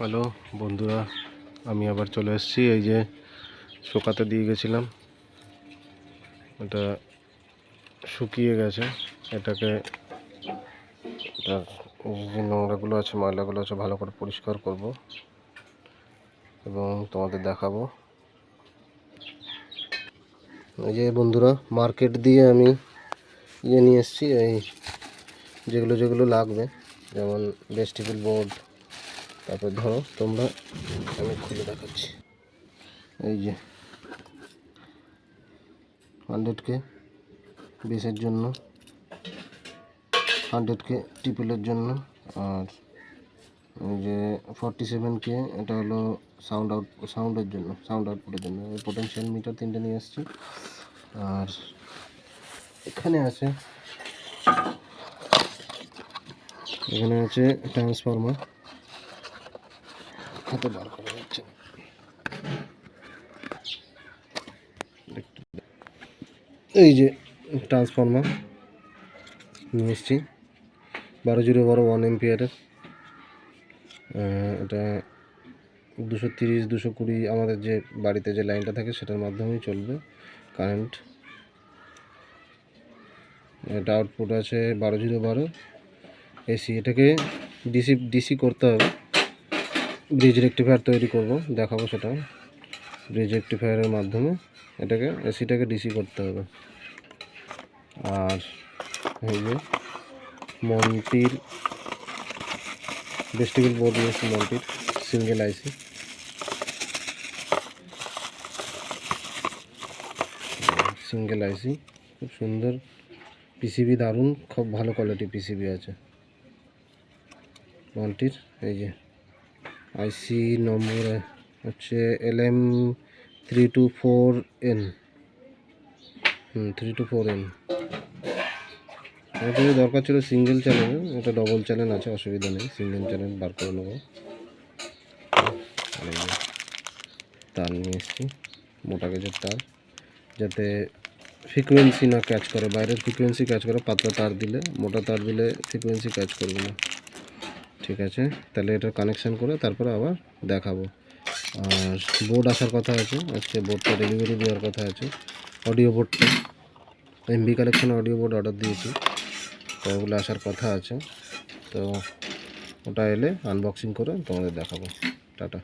Hello বন্ধুরা, আমি আবার চলে এসেছি। এই যে শুকাতে দিয়ে গেছিলাম, এটা শুকিয়ে গেছে। এটাকে যে নোংরাগুলো আছে, ময়লাগুলো আছে, ভালো করে পরিষ্কার করব এবং তোমাদের দেখাবো। এই যে বন্ধুরা, মার্কেট দিয়ে আমি নিয়ে এসেছি এই যেগুলো লাগবে, যেমন ভেজিটেবল বোর্ড। তারপর ধরো তোমরা, আমি খুলে দেখাচ্ছি। এই যে 100K বেসের জন্য, 100K টিপলের জন্য, আর এই যে 47K এটা হলো সাউন্ডের জন্য, সাউন্ড আউটপুটের জন্য। পোটেনশিয়াল মিটার 3টে নিয়ে এসেছি। আর এখানে আছে ট্রান্সফরমার, হাতে বার করা যাচ্ছে। এই যে ট্রান্সফরমার নিয়ে এসেছি 12 1 অ্যাম্পিয়ারের। এটা 230 220 আমাদের যে বাড়িতে যে লাইনটা থাকে সেটার মাধ্যমেই চলবে কারেন্ট। এটা আউটপুট আছে 12 এসি। এটাকে ডিসি করতে হবে। ব্রিজ রেকটিফায়ার তৈরি করব, দেখাবো সেটা। ব্রিজ রেকটিফায়ারের মাধ্যমে এটাকে এসিটাকে ডিসি করতে হবে। আর এই যে মন্টির ভেজিটেবল বোর্ড নিয়েছি, মন্টির সিঙ্গেল আইসি। খুব সুন্দর পিসিবি, দারুণ, খুব ভালো কোয়ালিটি পিসিবি আছে মন্টির। এই যে আইসি নম্বর হচ্ছে LM324N। 324N। এটা দরকার ছিল সিঙ্গেল চ্যানেল, এটা ডবল চ্যানেল আছে, অসুবিধা নেই, সিঙ্গেল চ্যানেল বার করে নেবো। তার নিয়ে এসেছি, মোটা গেজের তার, যাতে ফ্রিকোয়েন্সি না ক্যাচ করে, বাইরের ফ্রিকোয়েন্সি ক্যাচ করে। পাতলা তার দিলে, মোটা তার দিলে ফ্রিকোয়েন্সি ক্যাচ করবে না। ঠিক আছে, তাহলে এটা কানেকশান করে তারপরে আবার দেখাবো। আর বোর্ড আসার কথা আছে আজকে, বোর্ডটা ডেলিভারি দেওয়ার কথা আছে। অডিও বোর্ডটা MB collection audio board order দিয়েছি, তো ওগুলো আসার কথা আছে। তো ওটা এলে আনবক্সিং করে তোমাদের দেখাবো। টাটা।